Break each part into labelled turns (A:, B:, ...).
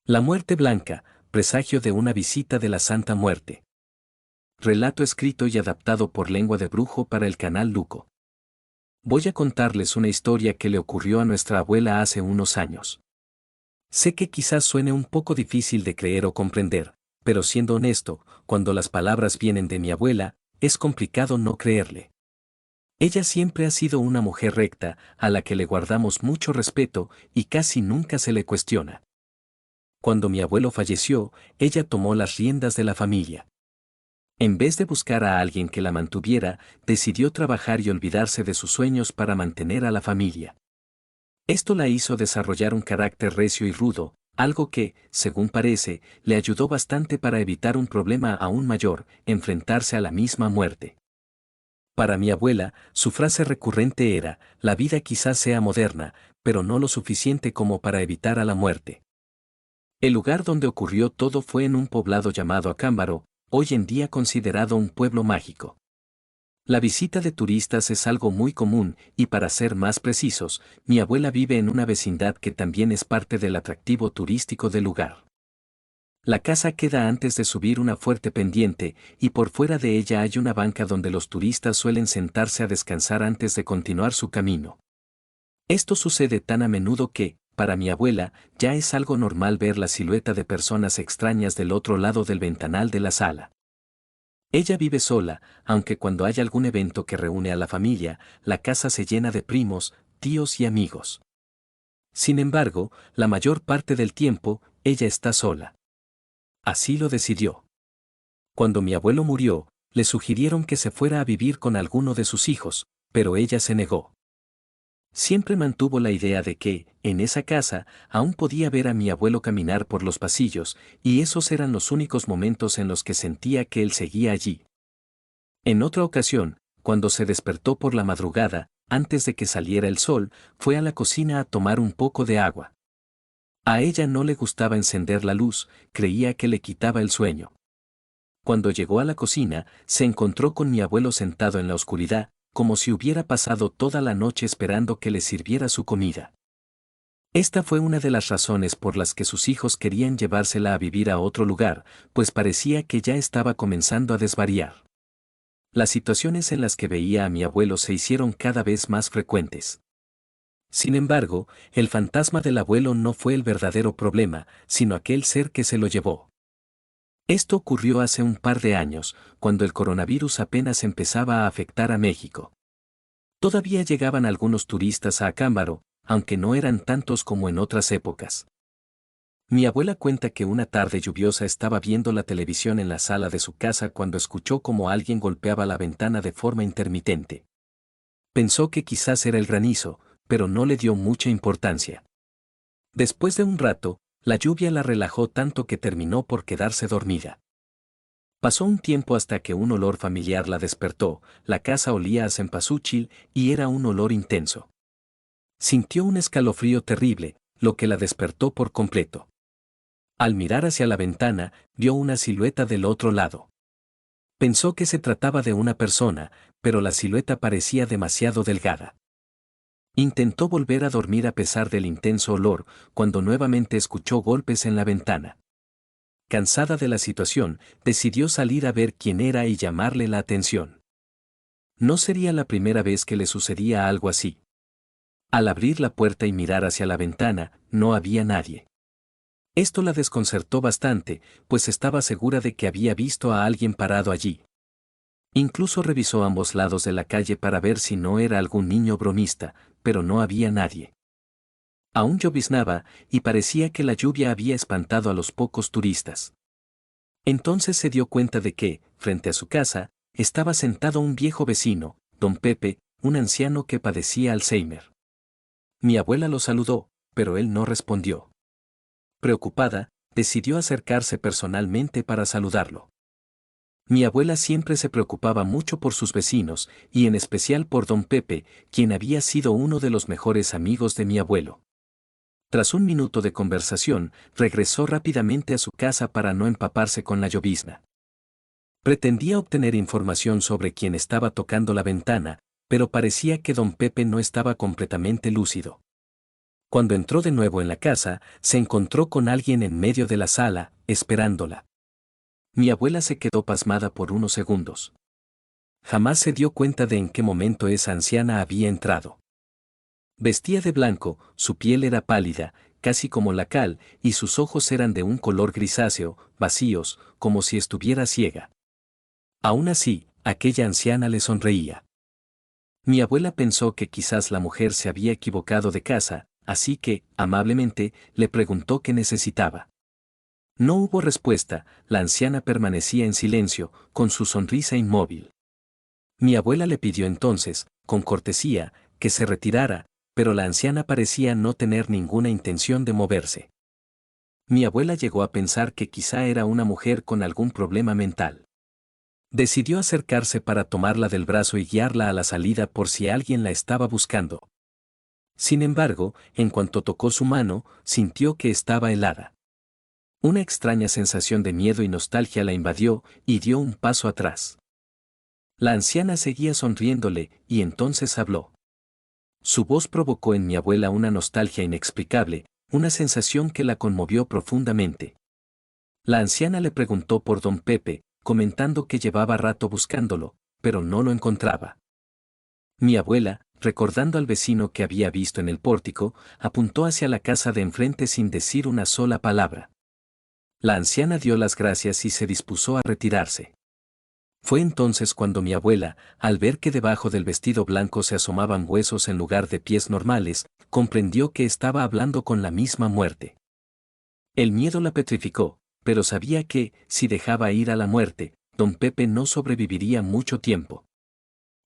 A: La muerte blanca, presagio de una visita de la Santa Muerte. Relato escrito y adaptado por Lengua de Brujo para el canal Luco. Voy a contarles una historia que le ocurrió a nuestra abuela hace unos años. Sé que quizás suene un poco difícil de creer o comprender, pero siendo honesto, cuando las palabras vienen de mi abuela, es complicado no creerle. Ella siempre ha sido una mujer recta, a la que le guardamos mucho respeto y casi nunca se le cuestiona. Cuando mi abuelo falleció, ella tomó las riendas de la familia. En vez de buscar a alguien que la mantuviera, decidió trabajar y olvidarse de sus sueños para mantener a la familia. Esto la hizo desarrollar un carácter recio y rudo, algo que, según parece, le ayudó bastante para evitar un problema aún mayor, enfrentarse a la misma muerte. Para mi abuela, su frase recurrente era: la vida quizás sea moderna, pero no lo suficiente como para evitar a la muerte. El lugar donde ocurrió todo fue en un poblado llamado Acámbaro, hoy en día considerado un pueblo mágico. La visita de turistas es algo muy común y, para ser más precisos, mi abuela vive en una vecindad que también es parte del atractivo turístico del lugar. La casa queda antes de subir una fuerte pendiente y por fuera de ella hay una banca donde los turistas suelen sentarse a descansar antes de continuar su camino. Esto sucede tan a menudo que, para mi abuela, ya es algo normal ver la silueta de personas extrañas del otro lado del ventanal de la sala. Ella vive sola, aunque cuando hay algún evento que reúne a la familia, la casa se llena de primos, tíos y amigos. Sin embargo, la mayor parte del tiempo, ella está sola. Así lo decidió. Cuando mi abuelo murió, le sugirieron que se fuera a vivir con alguno de sus hijos, pero ella se negó. Siempre mantuvo la idea de que, en esa casa, aún podía ver a mi abuelo caminar por los pasillos, y esos eran los únicos momentos en los que sentía que él seguía allí. En otra ocasión, cuando se despertó por la madrugada, antes de que saliera el sol, fue a la cocina a tomar un poco de agua. A ella no le gustaba encender la luz, creía que le quitaba el sueño. Cuando llegó a la cocina, se encontró con mi abuelo sentado en la oscuridad, como si hubiera pasado toda la noche esperando que le sirviera su comida. Esta fue una de las razones por las que sus hijos querían llevársela a vivir a otro lugar, pues parecía que ya estaba comenzando a desvariar. Las situaciones en las que veía a mi abuelo se hicieron cada vez más frecuentes. Sin embargo, el fantasma del abuelo no fue el verdadero problema, sino aquel ser que se lo llevó. Esto ocurrió hace un par de años, cuando el coronavirus apenas empezaba a afectar a México. Todavía llegaban algunos turistas a Acámbaro, aunque no eran tantos como en otras épocas. Mi abuela cuenta que una tarde lluviosa estaba viendo la televisión en la sala de su casa cuando escuchó como alguien golpeaba la ventana de forma intermitente. Pensó que quizás era el granizo, pero no le dio mucha importancia. Después de un rato, la lluvia la relajó tanto que terminó por quedarse dormida. Pasó un tiempo hasta que un olor familiar la despertó, la casa olía a cempasúchil y era un olor intenso. Sintió un escalofrío terrible, lo que la despertó por completo. Al mirar hacia la ventana, vio una silueta del otro lado. Pensó que se trataba de una persona, pero la silueta parecía demasiado delgada. Intentó volver a dormir a pesar del intenso olor, cuando nuevamente escuchó golpes en la ventana. Cansada de la situación, decidió salir a ver quién era y llamarle la atención. No sería la primera vez que le sucedía algo así. Al abrir la puerta y mirar hacia la ventana, no había nadie. Esto la desconcertó bastante, pues estaba segura de que había visto a alguien parado allí. Incluso revisó ambos lados de la calle para ver si no era algún niño bromista, pero no había nadie. Aún lloviznaba, y parecía que la lluvia había espantado a los pocos turistas. Entonces se dio cuenta de que, frente a su casa, estaba sentado un viejo vecino, don Pepe, un anciano que padecía Alzheimer. Mi abuela lo saludó, pero él no respondió. Preocupada, decidió acercarse personalmente para saludarlo. Mi abuela siempre se preocupaba mucho por sus vecinos, y en especial por don Pepe, quien había sido uno de los mejores amigos de mi abuelo. Tras un minuto de conversación, regresó rápidamente a su casa para no empaparse con la llovizna. Pretendía obtener información sobre quién estaba tocando la ventana, pero parecía que don Pepe no estaba completamente lúcido. Cuando entró de nuevo en la casa, se encontró con alguien en medio de la sala, esperándola. Mi abuela se quedó pasmada por unos segundos. Jamás se dio cuenta de en qué momento esa anciana había entrado. Vestía de blanco, su piel era pálida, casi como la cal, y sus ojos eran de un color grisáceo, vacíos, como si estuviera ciega. Aún así, aquella anciana le sonreía. Mi abuela pensó que quizás la mujer se había equivocado de casa, así que, amablemente, le preguntó qué necesitaba. No hubo respuesta, la anciana permanecía en silencio, con su sonrisa inmóvil. Mi abuela le pidió entonces, con cortesía, que se retirara, pero la anciana parecía no tener ninguna intención de moverse. Mi abuela llegó a pensar que quizá era una mujer con algún problema mental. Decidió acercarse para tomarla del brazo y guiarla a la salida por si alguien la estaba buscando. Sin embargo, en cuanto tocó su mano, sintió que estaba helada. Una extraña sensación de miedo y nostalgia la invadió y dio un paso atrás. La anciana seguía sonriéndole y entonces habló. Su voz provocó en mi abuela una nostalgia inexplicable, una sensación que la conmovió profundamente. La anciana le preguntó por don Pepe, comentando que llevaba rato buscándolo, pero no lo encontraba. Mi abuela, recordando al vecino que había visto en el pórtico, apuntó hacia la casa de enfrente sin decir una sola palabra. La anciana dio las gracias y se dispuso a retirarse. Fue entonces cuando mi abuela, al ver que debajo del vestido blanco se asomaban huesos en lugar de pies normales, comprendió que estaba hablando con la misma muerte. El miedo la petrificó, pero sabía que, si dejaba ir a la muerte, don Pepe no sobreviviría mucho tiempo.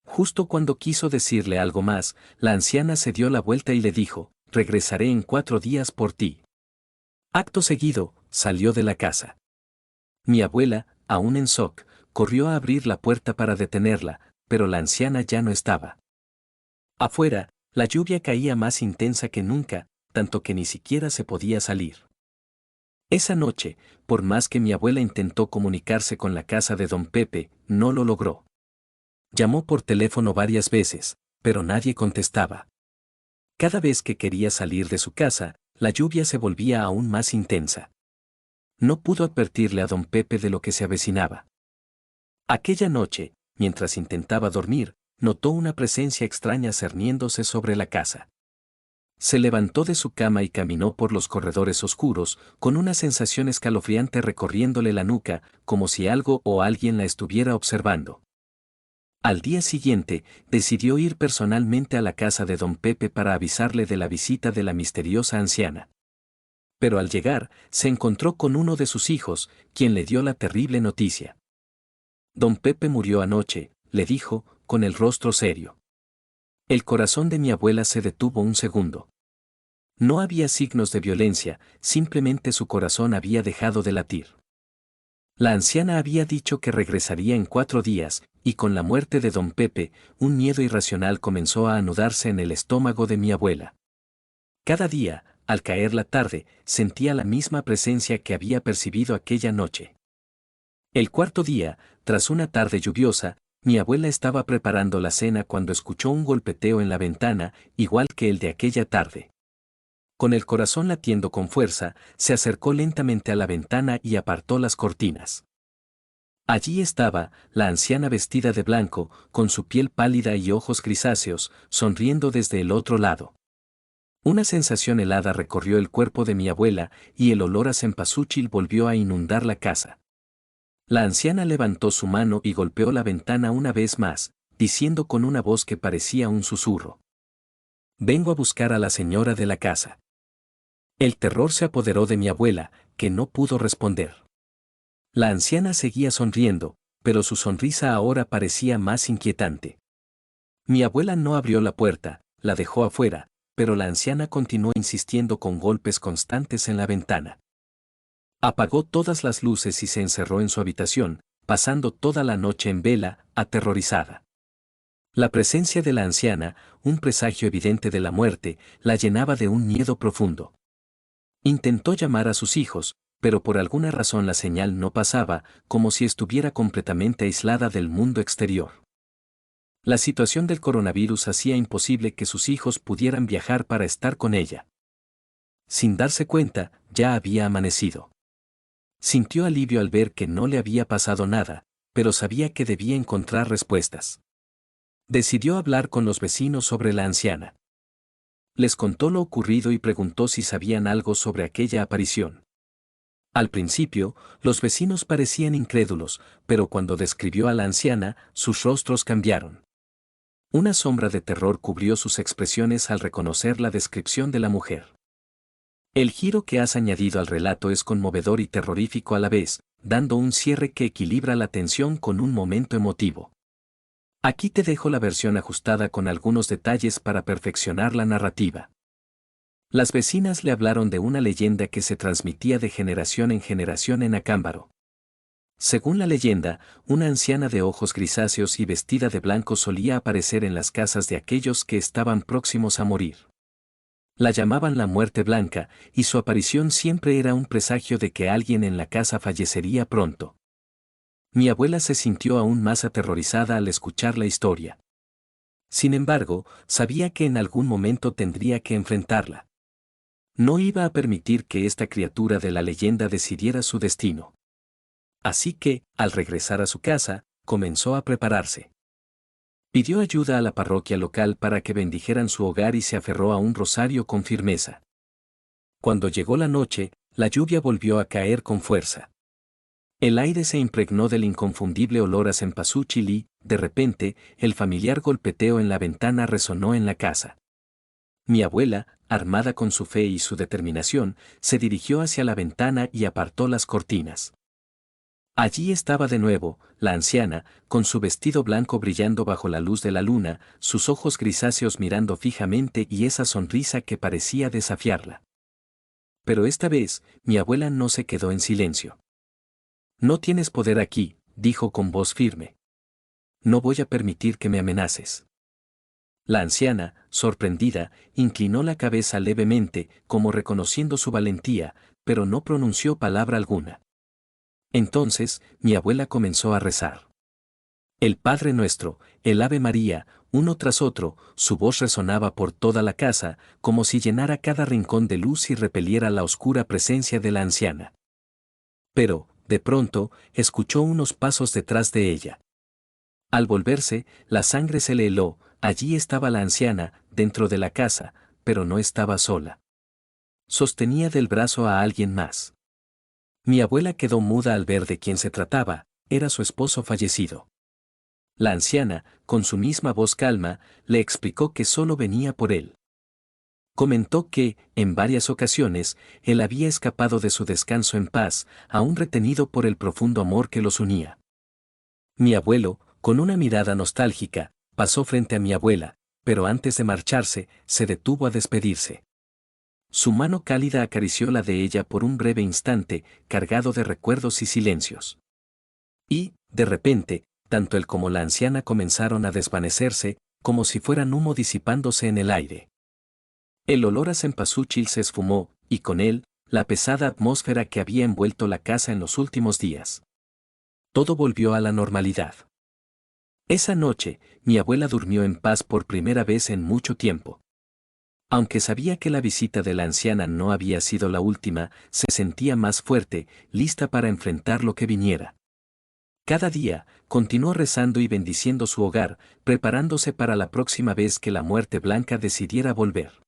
A: Justo cuando quiso decirle algo más, la anciana se dio la vuelta y le dijo, regresaré en 4 días por ti. Acto seguido, salió de la casa. Mi abuela, aún en shock, corrió a abrir la puerta para detenerla, pero la anciana ya no estaba. Afuera, la lluvia caía más intensa que nunca, tanto que ni siquiera se podía salir. Esa noche, por más que mi abuela intentó comunicarse con la casa de don Pepe, no lo logró. Llamó por teléfono varias veces, pero nadie contestaba. Cada vez que quería salir de su casa, la lluvia se volvía aún más intensa. No pudo advertirle a don Pepe de lo que se avecinaba. Aquella noche, mientras intentaba dormir, notó una presencia extraña cerniéndose sobre la casa. Se levantó de su cama y caminó por los corredores oscuros, con una sensación escalofriante recorriéndole la nuca, como si algo o alguien la estuviera observando. Al día siguiente, decidió ir personalmente a la casa de don Pepe para avisarle de la visita de la misteriosa anciana. Pero al llegar, se encontró con uno de sus hijos, quien le dio la terrible noticia. Don Pepe murió anoche, le dijo, con el rostro serio. El corazón de mi abuela se detuvo un segundo. No había signos de violencia, simplemente su corazón había dejado de latir. La anciana había dicho que regresaría en 4 días, y con la muerte de don Pepe, un miedo irracional comenzó a anudarse en el estómago de mi abuela. Cada día, al caer la tarde, sentía la misma presencia que había percibido aquella noche. El 4.º día, tras una tarde lluviosa, mi abuela estaba preparando la cena cuando escuchó un golpeteo en la ventana, igual que el de aquella tarde. Con el corazón latiendo con fuerza, se acercó lentamente a la ventana y apartó las cortinas. Allí estaba, la anciana vestida de blanco, con su piel pálida y ojos grisáceos, sonriendo desde el otro lado. Una sensación helada recorrió el cuerpo de mi abuela, y el olor a cempasúchil volvió a inundar la casa. La anciana levantó su mano y golpeó la ventana una vez más, diciendo con una voz que parecía un susurro. Vengo a buscar a la señora de la casa. El terror se apoderó de mi abuela, que no pudo responder. La anciana seguía sonriendo, pero su sonrisa ahora parecía más inquietante. Mi abuela no abrió la puerta, la dejó afuera, pero la anciana continuó insistiendo con golpes constantes en la ventana. Apagó todas las luces y se encerró en su habitación, pasando toda la noche en vela, aterrorizada. La presencia de la anciana, un presagio evidente de la muerte, la llenaba de un miedo profundo. Intentó llamar a sus hijos, pero por alguna razón la señal no pasaba, como si estuviera completamente aislada del mundo exterior. La situación del coronavirus hacía imposible que sus hijos pudieran viajar para estar con ella. Sin darse cuenta, ya había amanecido. Sintió alivio al ver que no le había pasado nada, pero sabía que debía encontrar respuestas. Decidió hablar con los vecinos sobre la anciana. Les contó lo ocurrido y preguntó si sabían algo sobre aquella aparición. Al principio, los vecinos parecían incrédulos, pero cuando describió a la anciana, sus rostros cambiaron. Una sombra de terror cubrió sus expresiones al reconocer la descripción de la mujer. El giro que has añadido al relato es conmovedor y terrorífico a la vez, dando un cierre que equilibra la tensión con un momento emotivo. Aquí te dejo la versión ajustada con algunos detalles para perfeccionar la narrativa. Las vecinas le hablaron de una leyenda que se transmitía de generación en generación en Acámbaro. Según la leyenda, una anciana de ojos grisáceos y vestida de blanco solía aparecer en las casas de aquellos que estaban próximos a morir. La llamaban la muerte blanca, y su aparición siempre era un presagio de que alguien en la casa fallecería pronto. Mi abuela se sintió aún más aterrorizada al escuchar la historia. Sin embargo, sabía que en algún momento tendría que enfrentarla. No iba a permitir que esta criatura de la leyenda decidiera su destino. Así que, al regresar a su casa, comenzó a prepararse. Pidió ayuda a la parroquia local para que bendijeran su hogar y se aferró a un rosario con firmeza. Cuando llegó la noche, la lluvia volvió a caer con fuerza. El aire se impregnó del inconfundible olor a cempasúchil y, de repente, el familiar golpeteo en la ventana resonó en la casa. Mi abuela, armada con su fe y su determinación, se dirigió hacia la ventana y apartó las cortinas. Allí estaba de nuevo, la anciana, con su vestido blanco brillando bajo la luz de la luna, sus ojos grisáceos mirando fijamente y esa sonrisa que parecía desafiarla. Pero esta vez, mi abuela no se quedó en silencio. No tienes poder aquí, dijo con voz firme. No voy a permitir que me amenaces. La anciana, sorprendida, inclinó la cabeza levemente, como reconociendo su valentía, pero no pronunció palabra alguna. Entonces, mi abuela comenzó a rezar. El Padre Nuestro, el Ave María, uno tras otro, su voz resonaba por toda la casa, como si llenara cada rincón de luz y repeliera la oscura presencia de la anciana. Pero, de pronto, escuchó unos pasos detrás de ella. Al volverse, la sangre se le heló, allí estaba la anciana, dentro de la casa, pero no estaba sola. Sostenía del brazo a alguien más. Mi abuela quedó muda al ver de quién se trataba, era su esposo fallecido. La anciana, con su misma voz calma, le explicó que solo venía por él. Comentó que, en varias ocasiones, él había escapado de su descanso en paz, aún retenido por el profundo amor que los unía. Mi abuelo, con una mirada nostálgica, pasó frente a mi abuela, pero antes de marcharse, se detuvo a despedirse. Su mano cálida acarició la de ella por un breve instante, cargado de recuerdos y silencios. Y, de repente, tanto él como la anciana comenzaron a desvanecerse, como si fueran humo disipándose en el aire. El olor a cempasúchil se esfumó, y con él, la pesada atmósfera que había envuelto la casa en los últimos días. Todo volvió a la normalidad. Esa noche, mi abuela durmió en paz por primera vez en mucho tiempo. Aunque sabía que la visita de la anciana no había sido la última, se sentía más fuerte, lista para enfrentar lo que viniera. Cada día, continuó rezando y bendiciendo su hogar, preparándose para la próxima vez que la muerte blanca decidiera volver.